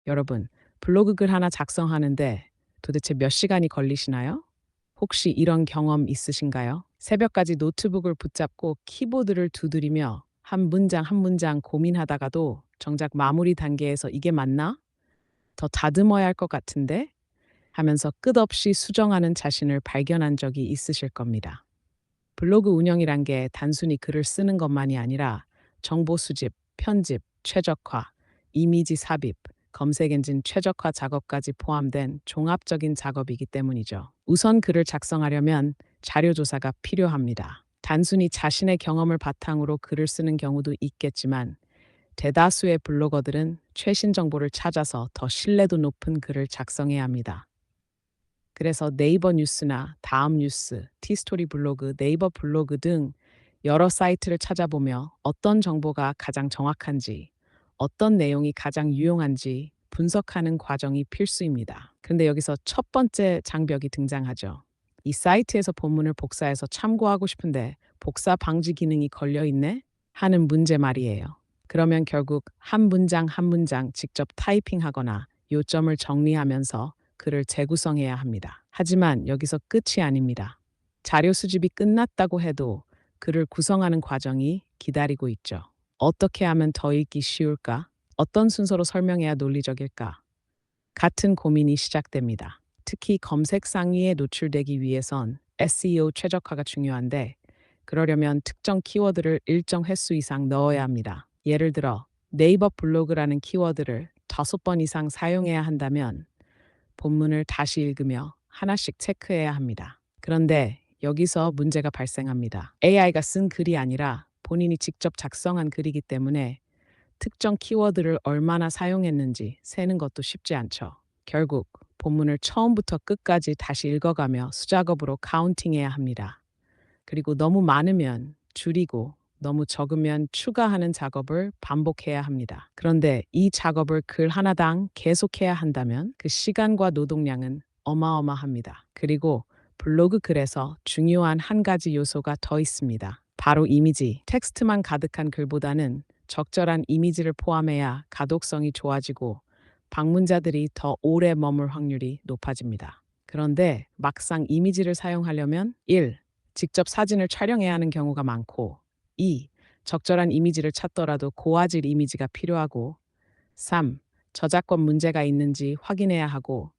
여러분, 블로그 글 하나 작성하는데 도대체 몇 시간이 걸리시나요? 혹시 이런 경험 있으신가요? 새벽까지 노트북을 붙잡고 키보드를 두드리며 한 문장 한 문장 고민하다가도 정작 마무리 단계에서 이게 맞나? 더 다듬어야 할 것 같은데? 하면서 끝없이 수정하는 자신을 발견한 적이 있으실 겁니다. 블로그 운영이란 게 단순히 글을 쓰는 것만이 아니라 정보 수집, 편집, 최적화, 이미지 삽입, 검색 엔진 최적화 작업까지 포함된 종합적인 작업이기 때문이죠. 우선 글을 작성하려면 자료 조사가 필요합니다. 단순히 자신의 경험을 바탕으로 글을 쓰는 경우도 있겠지만 대다수의 블로거들은 최신 정보를 찾아서 더 신뢰도 높은 글을 작성해야 합니다. 그래서 네이버 뉴스나 다음 뉴스, 티스토리 블로그, 네이버 블로그 등 여러 사이트를 찾아보며 어떤 정보가 가장 정확한지, 어떤 내용이 가장 유용한지 분석하는 과정이 필수입니다. 그런데 여기서 첫 번째 장벽이 등장하죠. 이 사이트에서 본문을 복사해서 참고하고 싶은데 복사 방지 기능이 걸려 있네? 하는 문제 말이에요. 그러면 결국 한 문장 한 문장 직접 타이핑하거나 요점을 정리하면서 글을 재구성해야 합니다. 하지만 여기서 끝이 아닙니다. 자료 수집이 끝났다고 해도 글을 구성하는 과정이 기다리고 있죠. 어떻게 하면 더 읽기 쉬울까? 어떤 순서로 설명해야 논리적일까? 같은 고민이 시작됩니다. 특히 검색 상위에 노출되기 위해선 SEO 최적화가 중요한데, 그러려면 특정 키워드를 일정 횟수 이상 넣어야 합니다. 예를 들어 네이버 블로그라는 키워드를 5번 이상 사용해야 한다면 본문을 다시 읽으며 하나씩 체크해야 합니다. 그런데 여기서 문제가 발생합니다. AI가 쓴 글이 아니라 본인이 직접 작성한 글이기 때문에 특정 키워드를 얼마나 사용했는지 세는 것도 쉽지 않죠. 결국 본문을 처음부터 끝까지 다시 읽어가며 수작업으로 카운팅해야 합니다. 그리고 너무 많으면 줄이고 너무 적으면 추가하는 작업을 반복해야 합니다. 그런데 이 작업을 글 하나당 계속해야 한다면 그 시간과 노동량은 어마어마합니다. 그리고 블로그 글에서 중요한 한 가지 요소가 더 있습니다. 바로 이미지. 텍스트만 가득한 글보다는 적절한 이미지를 포함해야 가독성이 좋아지고 방문자들이 더 오래 머물 확률이 높아집니다. 그런데 막상 이미지를 사용하려면 1. 직접 사진을 촬영해야 하는 경우가 많고 2. 적절한 이미지를 찾더라도 고화질 이미지가 필요하고 3. 저작권 문제가 있는지 확인해야 하고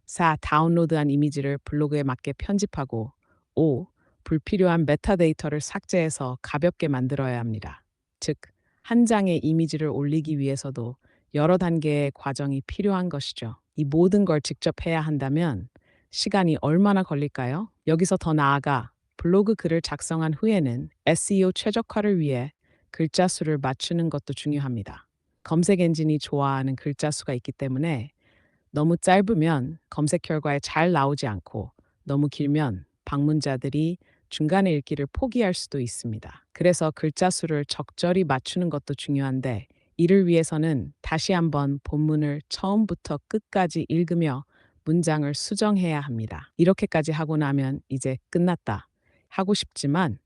4. 다운로드한 이미지를 블로그에 맞게 편집하고 5. 불필요한 메타데이터를 삭제해서 가볍게 만들어야 합니다. 즉, 한 장의 이미지를 올리기 위해서도 여러 단계의 과정이 필요한 것이죠. 이 모든 걸 직접 해야 한다면 시간이 얼마나 걸릴까요? 여기서 더 나아가 블로그 글을 작성한 후에는 SEO 최적화를 위해 글자 수를 맞추는 것도 중요합니다. 검색 엔진이 좋아하는 글자 수가 있기 때문에 너무 짧으면 검색 결과에 잘 나오지 않고 너무 길면 방문자들이 중간에 읽기를 포기할 수도 있습니다. 그래서 글자 수를 적절히 맞추는 것도 중요한데 이를 위해서는 다시 한번 본문을 처음부터 끝까지 읽으며 문장을 수정해야 합니다. 이렇게까지 하고 나면 이제 끝났다 하고 싶지만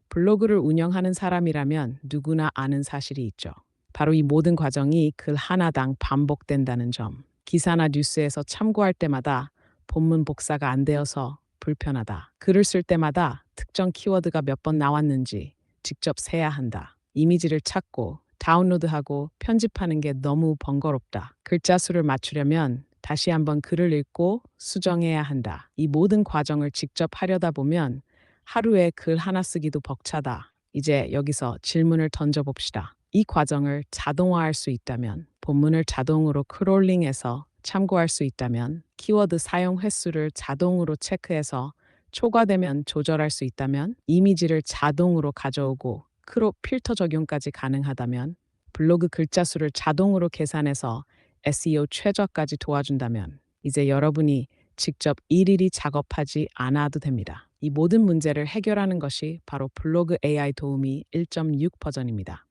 블로그를 운영하는 사람이라면 누구나 아는 사실이 있죠. 바로 이 모든 과정이 글 하나당 반복된다는 점. 기사나 뉴스에서 참고할 때마다 본문 복사가 안 되어서 불편하다. 글을 쓸 때마다 특정 키워드가 몇 번 나왔는지 직접 세야 한다. 이미지를 찾고 다운로드하고 편집하는 게 너무 번거롭다. 글자 수를 맞추려면 다시 한번 글을 읽고 수정해야 한다. 이 모든 과정을 직접 하려다 보면 하루에 글 하나 쓰기도 벅차다. 이제 여기서 질문을 던져봅시다. 이 과정을 자동화할 수 있다면, 본문을 자동으로 크롤링해서 참고할 수 있다면, 키워드 사용 횟수를 자동으로 체크해서 초과되면 조절할 수 있다면, 이미지를 자동으로 가져오고 크롭 필터 적용까지 가능하다면, 블로그 글자 수를 자동으로 계산해서 SEO 최저까지 도와준다면, 이제 여러분이 직접 일일이 작업하지 않아도 됩니다. 이 모든 문제를 해결하는 것이 바로 블로그 AI 도우미 1.6 버전입니다.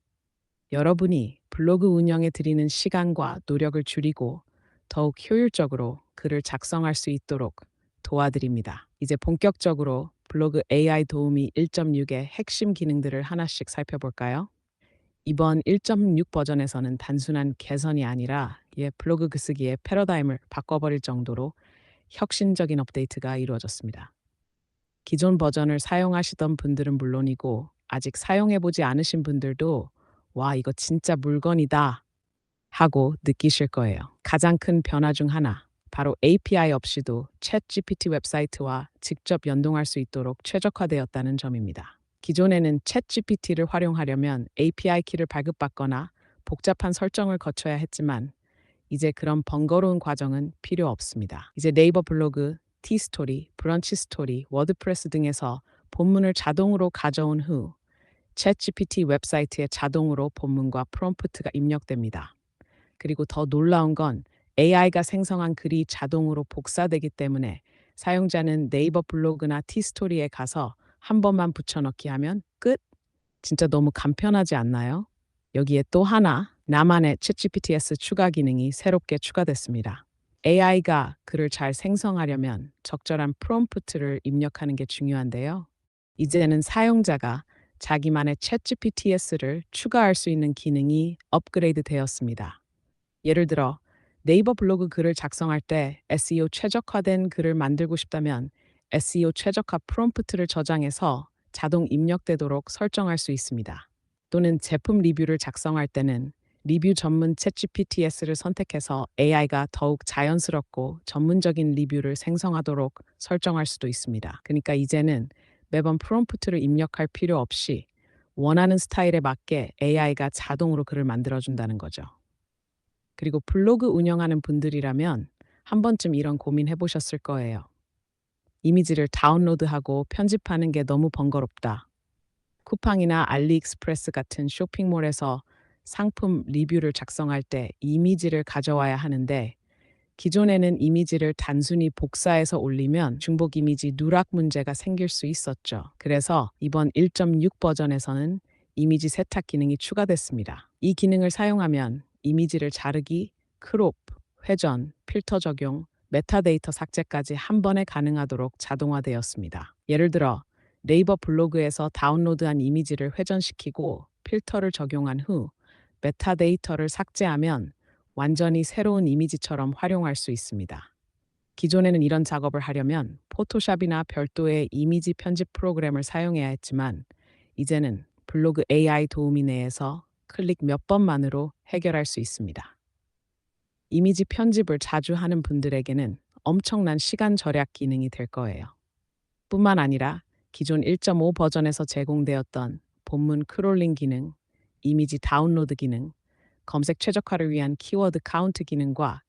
여러분이 블로그 운영에 들이는 시간과 노력을 줄이고 더욱 효율적으로 글을 작성할 수 있도록 도와드립니다. 이제 본격적으로 블로그 AI 도우미 1.6의 핵심 기능들을 하나씩 살펴볼까요? 이번 1.6 버전에서는 단순한 개선이 아니라 블로그 글쓰기의 패러다임을 바꿔버릴 정도로 혁신적인 업데이트가 이루어졌습니다. 기존 버전을 사용하시던 분들은 물론이고 아직 사용해보지 않으신 분들도 와, 이거 진짜 물건이다 하고 느끼실 거예요. 가장 큰 변화 중 하나, 바로 API 없이도 챗GPT 웹사이트와 직접 연동할 수 있도록 최적화되었다는 점입니다. 기존에는 챗GPT를 활용하려면 API 키를 발급받거나 복잡한 설정을 거쳐야 했지만 이제 그런 번거로운 과정은 필요 없습니다. 이제 네이버 블로그, 티스토리, 브런치 스토리, 워드프레스 등에서 본문을 자동으로 가져온 후 챗GPT 웹사이트에 자동으로 본문과 프롬프트가 입력됩니다. 그리고 더 놀라운 건 AI가 생성한 글이 자동으로 복사되기 때문에 사용자는 네이버 블로그나 티스토리에 가서 한 번만 붙여넣기 하면 끝! 진짜 너무 간편하지 않나요? 여기에 또 하나, 나만의 챗GPTS 추가 기능이 새롭게 추가됐습니다. AI가 글을 잘 생성하려면 적절한 프롬프트를 입력하는 게 중요한데요. 이제는 사용자가 자기만의 챗GPTS를 추가할 수 있는 기능이 업그레이드 되었습니다. 예를 들어 네이버 블로그 글을 작성할 때 SEO 최적화된 글을 만들고 싶다면 SEO 최적화 프롬프트를 저장해서 자동 입력되도록 설정할 수 있습니다. 또는 제품 리뷰를 작성할 때는 리뷰 전문 챗GPTS를 선택해서 AI가 더욱 자연스럽고 전문적인 리뷰를 생성하도록 설정할 수도 있습니다. 그러니까 이제는 매번 프롬프트를 입력할 필요 없이 원하는 스타일에 맞게 AI가 자동으로 글을 만들어준다는 거죠. 그리고 블로그 운영하는 분들이라면 한 번쯤 이런 고민 해보셨을 거예요. 이미지를 다운로드하고 편집하는 게 너무 번거롭다. 쿠팡이나 알리익스프레스 같은 쇼핑몰에서 상품 리뷰를 작성할 때 이미지를 가져와야 하는데 기존에는 이미지를 단순히 복사해서 올리면 중복 이미지 누락 문제가 생길 수 있었죠. 그래서 이번 1.6 버전에서는 이미지 세탁 기능이 추가됐습니다. 이 기능을 사용하면 이미지를 자르기, 크롭, 회전, 필터 적용, 메타데이터 삭제까지 한 번에 가능하도록 자동화되었습니다. 예를 들어 네이버 블로그에서 다운로드한 이미지를 회전시키고 필터를 적용한 후 메타데이터를 삭제하면 완전히 새로운 이미지처럼 활용할 수 있습니다. 기존에는 이런 작업을 하려면 포토샵이나 별도의 이미지 편집 프로그램을 사용해야 했지만 이제는 블로그 AI 도우미 내에서 클릭 몇 번만으로 해결할 수 있습니다. 이미지 편집을 자주 하는 분들에게는 엄청난 시간 절약 기능이 될 거예요. 뿐만 아니라 기존 1.5 버전에서 제공되었던 본문 크롤링 기능, 이미지 다운로드 기능, 검색 최적화를 위한 키워드 카운트 기능과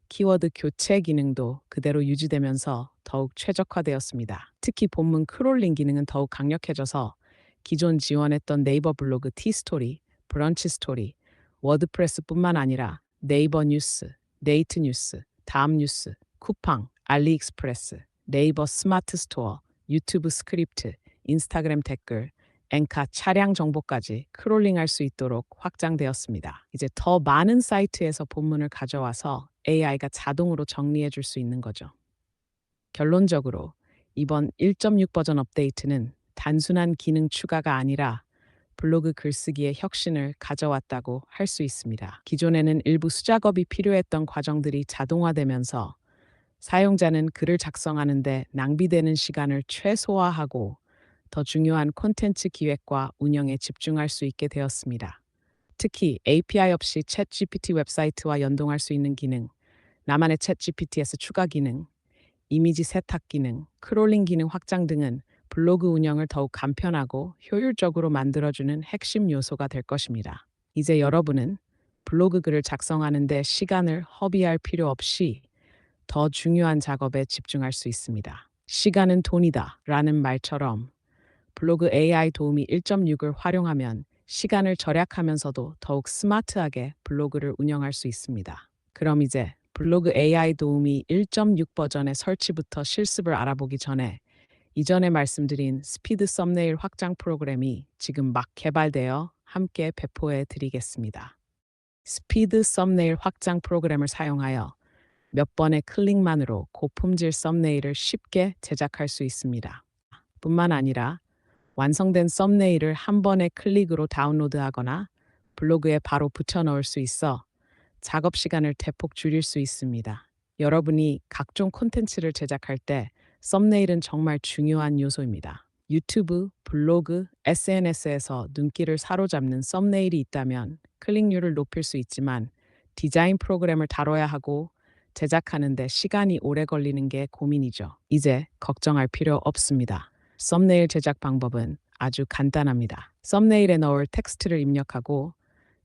키워드 교체 기능도 그대로 유지되면서 더욱 최적화되었습니다. 특히 본문 크롤링 기능은 더욱 강력해져서 기존 지원했던 네이버 블로그 티스토리, 브런치 스토리, 워드프레스뿐만 아니라 네이버 뉴스, 네이트 뉴스, 다음 뉴스, 쿠팡, 알리익스프레스, 네이버 스마트 스토어, 유튜브 스크립트, 인스타그램 댓글, 엔카 차량 정보까지 크롤링할 수 있도록 확장되었습니다. 이제 더 많은 사이트에서 본문을 가져와서 AI가 자동으로 정리해 줄 수 있는 거죠. 결론적으로 이번 1.6 버전 업데이트는 단순한 기능 추가가 아니라 블로그 글쓰기의 혁신을 가져왔다고 할 수 있습니다. 기존에는 일부 수작업이 필요했던 과정들이 자동화되면서 사용자는 글을 작성하는데 낭비되는 시간을 최소화하고 더 중요한 콘텐츠 기획과 운영에 집중할 수 있게 되었습니다. 특히 API 없이 챗GPT 웹사이트와 연동할 수 있는 기능, 나만의 챗GPT에서 추가 기능, 이미지 세탁 기능, 크롤링 기능 확장 등은 블로그 운영을 더욱 간편하고 효율적으로 만들어주는 핵심 요소가 될 것입니다. 이제 여러분은 블로그 글을 작성하는 데 시간을 허비할 필요 없이 더 중요한 작업에 집중할 수 있습니다. 시간은 돈이다 라는 말처럼 블로그 AI 도우미 1.6을 활용하면 시간을 절약하면서도 더욱 스마트하게 블로그를 운영할 수 있습니다. 그럼 이제 블로그 AI 도우미 1.6 버전의 설치부터 실습을 알아보기 전에 이전에 말씀드린 스피드 썸네일 확장 프로그램이 지금 막 개발되어 함께 배포해 드리겠습니다. 스피드 썸네일 확장 프로그램을 사용하여 몇 번의 클릭만으로 고품질 썸네일을 쉽게 제작할 수 있습니다. 뿐만 아니라 완성된 썸네일을 한 번의 클릭으로 다운로드하거나 블로그에 바로 붙여 넣을 수 있어 작업 시간을 대폭 줄일 수 있습니다. 여러분이 각종 콘텐츠를 제작할 때 썸네일은 정말 중요한 요소입니다. 유튜브, 블로그, SNS에서 눈길을 사로잡는 썸네일이 있다면 클릭률을 높일 수 있지만 디자인 프로그램을 다뤄야 하고 제작하는데 시간이 오래 걸리는 게 고민이죠. 이제 걱정할 필요 없습니다. 썸네일 제작 방법은 아주 간단합니다. 썸네일에 넣을 텍스트를 입력하고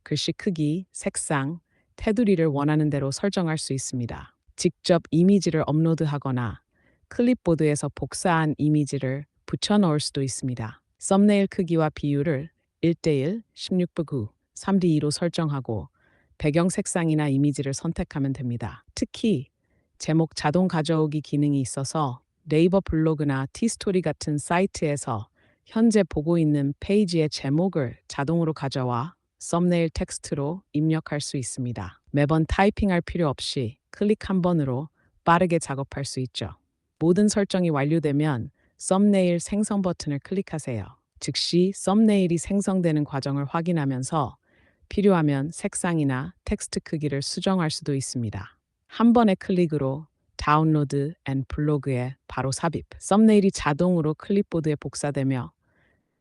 글씨 크기, 색상, 테두리를 원하는 대로 설정할 수 있습니다. 직접 이미지를 업로드하거나 클립보드에서 복사한 이미지를 붙여 넣을 수도 있습니다. 썸네일 크기와 비율을 1대1, 16:9, 3:2로 설정하고 배경 색상이나 이미지를 선택하면 됩니다. 특히 제목 자동 가져오기 기능이 있어서 네이버 블로그나 티스토리 같은 사이트에서 현재 보고 있는 페이지의 제목을 자동으로 가져와 썸네일 텍스트로 입력할 수 있습니다. 매번 타이핑할 필요 없이 클릭 한 번으로 빠르게 작업할 수 있죠. 모든 설정이 완료되면 썸네일 생성 버튼을 클릭하세요. 즉시 썸네일이 생성되는 과정을 확인하면서 필요하면 색상이나 텍스트 크기를 수정할 수도 있습니다. 한 번의 클릭으로 다운로드 앤 블로그에 바로 삽입. 썸네일이 자동으로 클립보드에 복사되며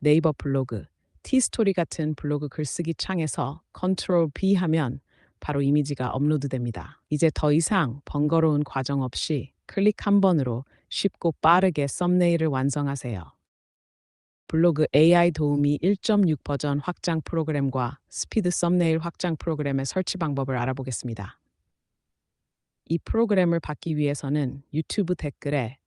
네이버 블로그, 티스토리 같은 블로그 글쓰기 창에서 컨트롤 B 하면 바로 이미지가 업로드됩니다. 이제 더 이상 번거로운 과정 없이 클릭 한 번으로 쉽고 빠르게 썸네일을 완성하세요. 블로그 AI 도우미 1.6 버전 확장 프로그램과 스피드 썸네일 확장 프로그램의 설치 방법을 알아보겠습니다. 이 프로그램을 받기 위해서는 유튜브 댓글에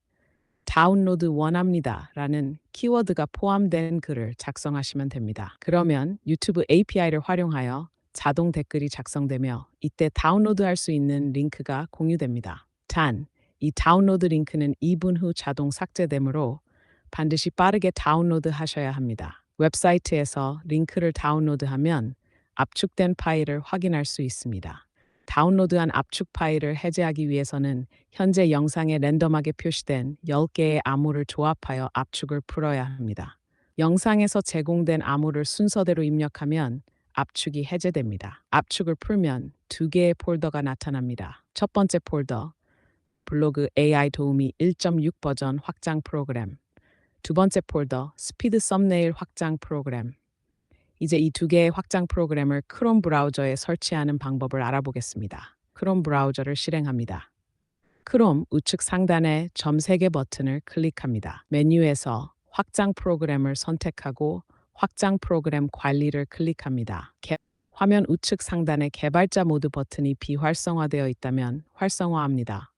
다운로드 원합니다 라는 키워드가 포함된 글을 작성하시면 됩니다. 그러면 유튜브 API를 활용하여 자동 댓글이 작성되며 이때 다운로드할 수 있는 링크가 공유됩니다. 단, 이 다운로드 링크는 2분 후 자동 삭제되므로 반드시 빠르게 다운로드 하셔야 합니다. 웹사이트에서 링크를 다운로드하면 압축된 파일을 확인할 수 있습니다. 다운로드한 압축 파일을 해제하기 위해서는 현재 영상에 랜덤하게 표시된 10개의 암호를 조합하여 압축을 풀어야 합니다. 영상에서 제공된 암호를 순서대로 입력하면 압축이 해제됩니다. 압축을 풀면 2개의 폴더가 나타납니다. 첫 번째 폴더, 블로그 AI 도우미 1.6 버전 확장 프로그램. 두 번째 폴더, 스피드 썸네일 확장 프로그램. 이제 이 2개의 확장 프로그램을 크롬 브라우저에 설치하는 방법을 알아보겠습니다. 크롬 브라우저를 실행합니다. 크롬 우측 상단의 점 3개 버튼을 클릭합니다. 메뉴에서 확장 프로그램을 선택하고 확장 프로그램 관리를 클릭합니다. 화면 우측 상단의 개발자 모드 버튼이 비활성화되어 있다면 활성화합니다.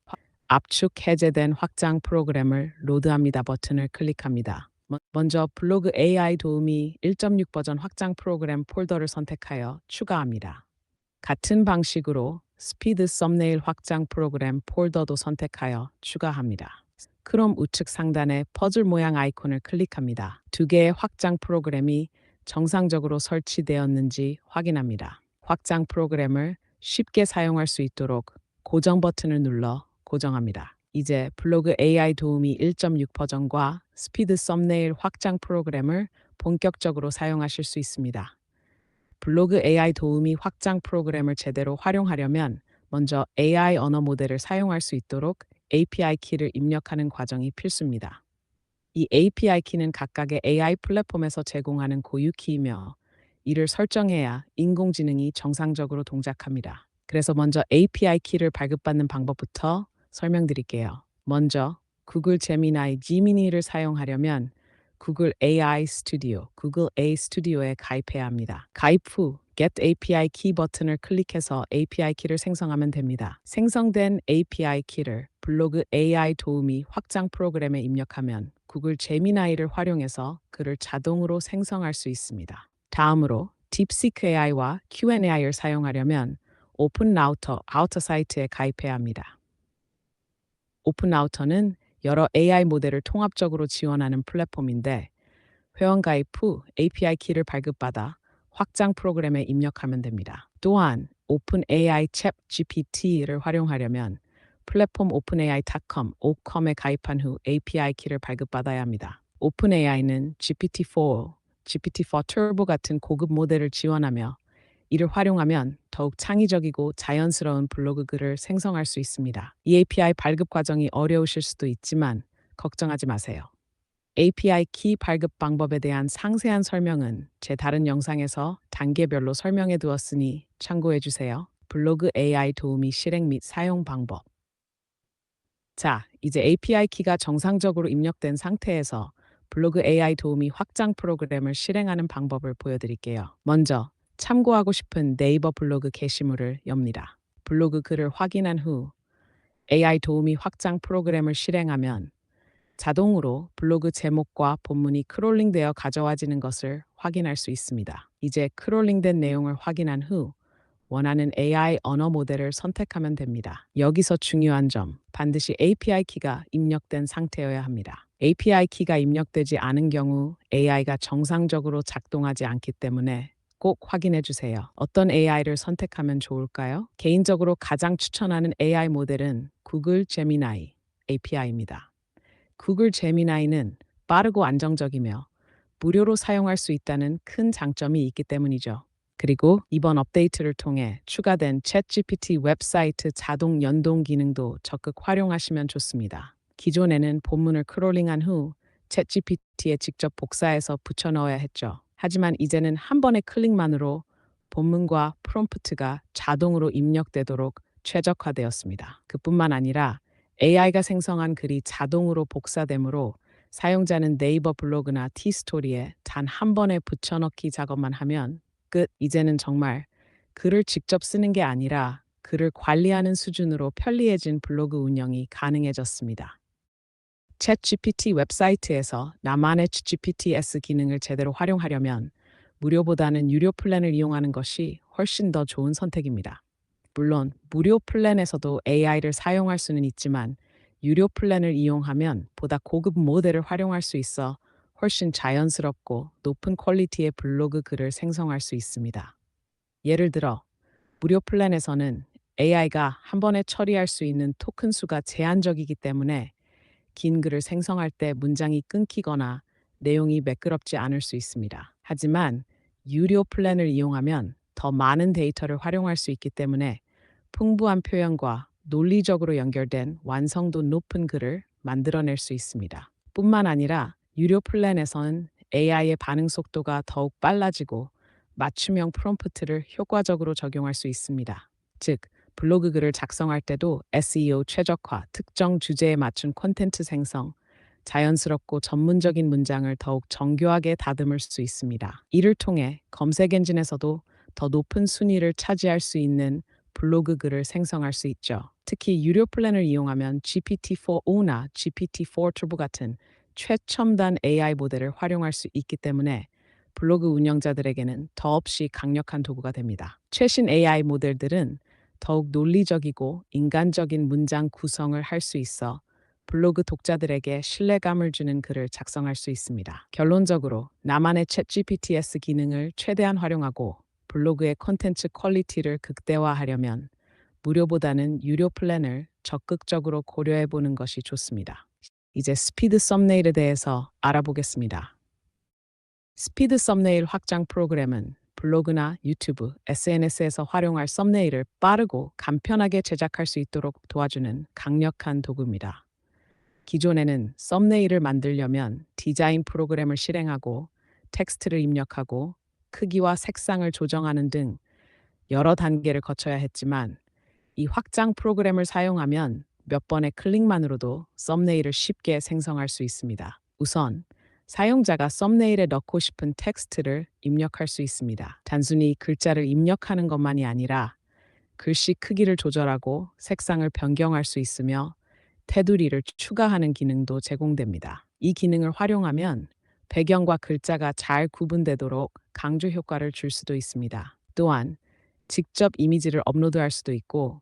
압축 해제된 확장 프로그램을 로드합니다 버튼을 클릭합니다. 먼저 블로그 AI 도우미 1.6 버전 확장 프로그램 폴더를 선택하여 추가합니다. 같은 방식으로 스피드 썸네일 확장 프로그램 폴더도 선택하여 추가합니다. 크롬 우측 상단의 퍼즐 모양 아이콘을 클릭합니다. 2개의 확장 프로그램이 정상적으로 설치되었는지 확인합니다. 확장 프로그램을 쉽게 사용할 수 있도록 고정 버튼을 눌러 고정합니다. 이제 블로그 AI 도우미 1.6 버전과 스피드 썸네일 확장 프로그램을 본격적으로 사용하실 수 있습니다. 블로그 AI 도우미 확장 프로그램을 제대로 활용하려면 먼저 AI 언어 모델을 사용할 수 있도록 API 키를 입력하는 과정이 필수입니다. 이 API 키는 각각의 AI 플랫폼에서 제공하는 고유 키이며 이를 설정해야 인공지능이 정상적으로 동작합니다. 그래서 먼저 API 키를 발급받는 방법부터 설명드릴게요. 먼저 구글 제미나이 지미니를 사용하려면 구글 AI 스튜디오, 구글 A 스튜디오에 가입해야 합니다. 가입 후 Get API 키 버튼을 클릭해서 API 키를 생성하면 됩니다. 생성된 API 키를 블로그 AI 도우미 확장 프로그램에 입력하면 구글 제미나이를 활용해서 글을 자동으로 생성할 수 있습니다. 다음으로 딥시크 AI와 Q&A를 사용하려면 오픈라우터 사이트에 가입해야 합니다. 오픈라우터는 여러 AI 모델을 통합적으로 지원하는 플랫폼인데 회원 가입 후 API 키를 발급받아 확장 프로그램에 입력하면 됩니다. 또한 오픈AI 챗 GPT를 활용하려면 플랫폼 오픈AI.com, 오컴에 가입한 후 API 키를 발급받아야 합니다. 오픈AI는 GPT-4, GPT-4 Turbo 같은 고급 모델을 지원하며 이를 활용하면 더욱 창의적이고 자연스러운 블로그 글을 생성할 수 있습니다. 이 API 발급 과정이 어려우실 수도 있지만 걱정하지 마세요. API 키 발급 방법에 대한 상세한 설명은 제 다른 영상에서 단계별로 설명해 두었으니 참고해 주세요. 블로그 AI 도우미 실행 및 사용 방법. 자, 이제 API 키가 정상적으로 입력된 상태에서 블로그 AI 도우미 확장 프로그램을 실행하는 방법을 보여드릴게요. 먼저 참고하고 싶은 네이버 블로그 게시물을 엽니다. 블로그 글을 확인한 후 AI 도우미 확장 프로그램을 실행하면 자동으로 블로그 제목과 본문이 크롤링되어 가져와지는 것을 확인할 수 있습니다. 이제 크롤링된 내용을 확인한 후 원하는 AI 언어 모델을 선택하면 됩니다. 여기서 중요한 점, 반드시 API 키가 입력된 상태여야 합니다. API 키가 입력되지 않은 경우 AI가 정상적으로 작동하지 않기 때문에 꼭 확인해 주세요. 어떤 AI를 선택하면 좋을까요? 개인적으로 가장 추천하는 AI 모델은 구글 제미나이 API입니다. 구글 제미나이는 빠르고 안정적이며 무료로 사용할 수 있다는 큰 장점이 있기 때문이죠. 그리고 이번 업데이트를 통해 추가된 챗GPT 웹사이트 자동 연동 기능도 적극 활용하시면 좋습니다. 기존에는 본문을 크롤링한 후 챗GPT에 직접 복사해서 붙여 넣어야 했죠. 하지만 이제는 한 번의 클릭만으로 본문과 프롬프트가 자동으로 입력되도록 최적화되었습니다. 그뿐만 아니라 AI가 생성한 글이 자동으로 복사되므로 사용자는 네이버 블로그나 티스토리에 단 한 번에 붙여넣기 작업만 하면 끝. 이제는 정말 글을 직접 쓰는 게 아니라 글을 관리하는 수준으로 편리해진 블로그 운영이 가능해졌습니다. 챗GPT 웹사이트에서 나만의 GPTs 기능을 제대로 활용하려면 무료보다는 유료 플랜을 이용하는 것이 훨씬 더 좋은 선택입니다. 물론 무료 플랜에서도 AI를 사용할 수는 있지만 유료 플랜을 이용하면 보다 고급 모델을 활용할 수 있어 훨씬 자연스럽고 높은 퀄리티의 블로그 글을 생성할 수 있습니다. 예를 들어 무료 플랜에서는 AI가 한 번에 처리할 수 있는 토큰 수가 제한적이기 때문에 긴 글을 생성할 때 문장이 끊기거나 내용이 매끄럽지 않을 수 있습니다. 하지만 유료 플랜을 이용하면 더 많은 데이터를 활용할 수 있기 때문에 풍부한 표현과 논리적으로 연결된 완성도 높은 글을 만들어낼 수 있습니다. 뿐만 아니라 유료 플랜에서는 AI의 반응 속도가 더욱 빨라지고 맞춤형 프롬프트를 효과적으로 적용할 수 있습니다. 즉, 블로그 글을 작성할 때도 SEO 최적화, 특정 주제에 맞춘 콘텐츠 생성, 자연스럽고 전문적인 문장을 더욱 정교하게 다듬을 수 있습니다. 이를 통해 검색 엔진에서도 더 높은 순위를 차지할 수 있는 블로그 글을 생성할 수 있죠. 특히 유료 플랜을 이용하면 GPT-4o나 GPT-4 Turbo 같은 최첨단 AI 모델을 활용할 수 있기 때문에 블로그 운영자들에게는 더없이 강력한 도구가 됩니다. 최신 AI 모델들은 더욱 논리적이고 인간적인 문장 구성을 할 수 있어 블로그 독자들에게 신뢰감을 주는 글을 작성할 수 있습니다. 결론적으로 나만의 챗GPTs 기능을 최대한 활용하고 블로그의 콘텐츠 퀄리티를 극대화하려면 무료보다는 유료 플랜을 적극적으로 고려해 보는 것이 좋습니다. 이제 스피드 썸네일에 대해서 알아보겠습니다. 스피드 썸네일 확장 프로그램은 블로그나 유튜브, SNS에서 활용할 썸네일을 빠르고 간편하게 제작할 수 있도록 도와주는 강력한 도구입니다. 기존에는 썸네일을 만들려면 디자인 프로그램을 실행하고 텍스트를 입력하고 크기와 색상을 조정하는 등 여러 단계를 거쳐야 했지만 이 확장 프로그램을 사용하면 몇 번의 클릭만으로도 썸네일을 쉽게 생성할 수 있습니다. 우선 사용자가 썸네일에 넣고 싶은 텍스트를 입력할 수 있습니다. 단순히 글자를 입력하는 것만이 아니라 글씨 크기를 조절하고 색상을 변경할 수 있으며 테두리를 추가하는 기능도 제공됩니다. 이 기능을 활용하면 배경과 글자가 잘 구분되도록 강조 효과를 줄 수도 있습니다. 또한 직접 이미지를 업로드할 수도 있고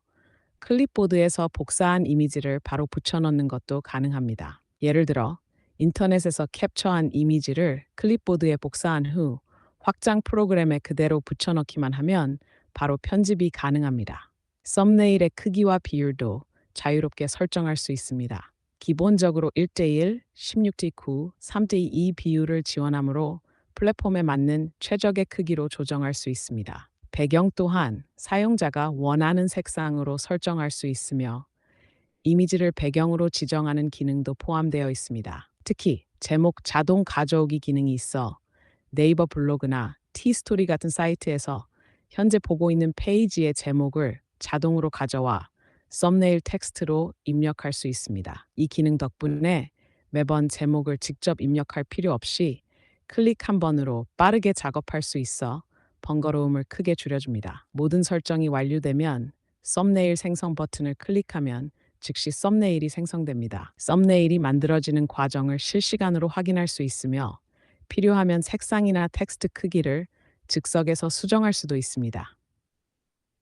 클립보드에서 복사한 이미지를 바로 붙여넣는 것도 가능합니다. 예를 들어 인터넷에서 캡처한 이미지를 클립보드에 복사한 후 확장 프로그램에 그대로 붙여넣기만 하면 바로 편집이 가능합니다. 썸네일의 크기와 비율도 자유롭게 설정할 수 있습니다. 기본적으로 1대1, 16:9, 3:2 비율을 지원하므로 플랫폼에 맞는 최적의 크기로 조정할 수 있습니다. 배경 또한 사용자가 원하는 색상으로 설정할 수 있으며 이미지를 배경으로 지정하는 기능도 포함되어 있습니다. 특히 제목 자동 가져오기 기능이 있어 네이버 블로그나 티스토리 같은 사이트에서 현재 보고 있는 페이지의 제목을 자동으로 가져와 썸네일 텍스트로 입력할 수 있습니다. 이 기능 덕분에 매번 제목을 직접 입력할 필요 없이 클릭 한 번으로 빠르게 작업할 수 있어 번거로움을 크게 줄여줍니다. 모든 설정이 완료되면 썸네일 생성 버튼을 클릭하면 즉시 썸네일이 생성됩니다. 썸네일이 만들어지는 과정을 실시간으로 확인할 수 있으며 필요하면 색상이나 텍스트 크기를 즉석에서 수정할 수도 있습니다.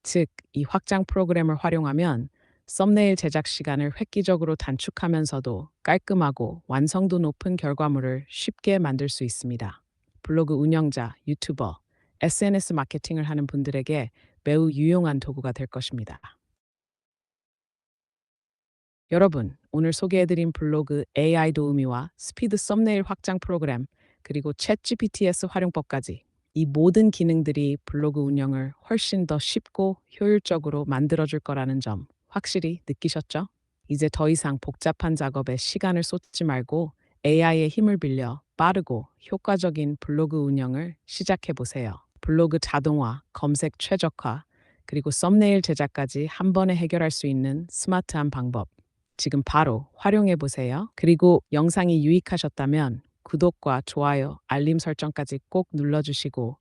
즉, 이 확장 프로그램을 활용하면 썸네일 제작 시간을 획기적으로 단축하면서도 깔끔하고 완성도 높은 결과물을 쉽게 만들 수 있습니다. 블로그 운영자, 유튜버, SNS 마케팅을 하는 분들에게 매우 유용한 도구가 될 것입니다. 여러분, 오늘 소개해드린 블로그 AI 도우미와 스피드 썸네일 확장 프로그램, 그리고 챗 GPTS 활용법까지 이 모든 기능들이 블로그 운영을 훨씬 더 쉽고 효율적으로 만들어줄 거라는 점 확실히 느끼셨죠? 이제 더 이상 복잡한 작업에 시간을 쏟지 말고 AI의 힘을 빌려 빠르고 효과적인 블로그 운영을 시작해 보세요. 블로그 자동화, 검색 최적화, 그리고 썸네일 제작까지 한 번에 해결할 수 있는 스마트한 방법. 지금 바로 활용해 보세요. 그리고 영상이 유익하셨다면 구독과 좋아요, 알림 설정까지 꼭 눌러주시고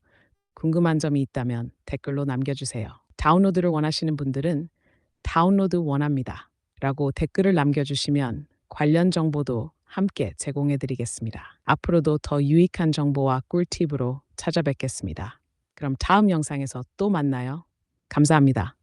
궁금한 점이 있다면 댓글로 남겨주세요. 다운로드를 원하시는 분들은 다운로드 원합니다. 라고 댓글을 남겨주시면 관련 정보도 함께 제공해 드리겠습니다. 앞으로도 더 유익한 정보와 꿀팁으로 찾아뵙겠습니다. 그럼 다음 영상에서 또 만나요. 감사합니다.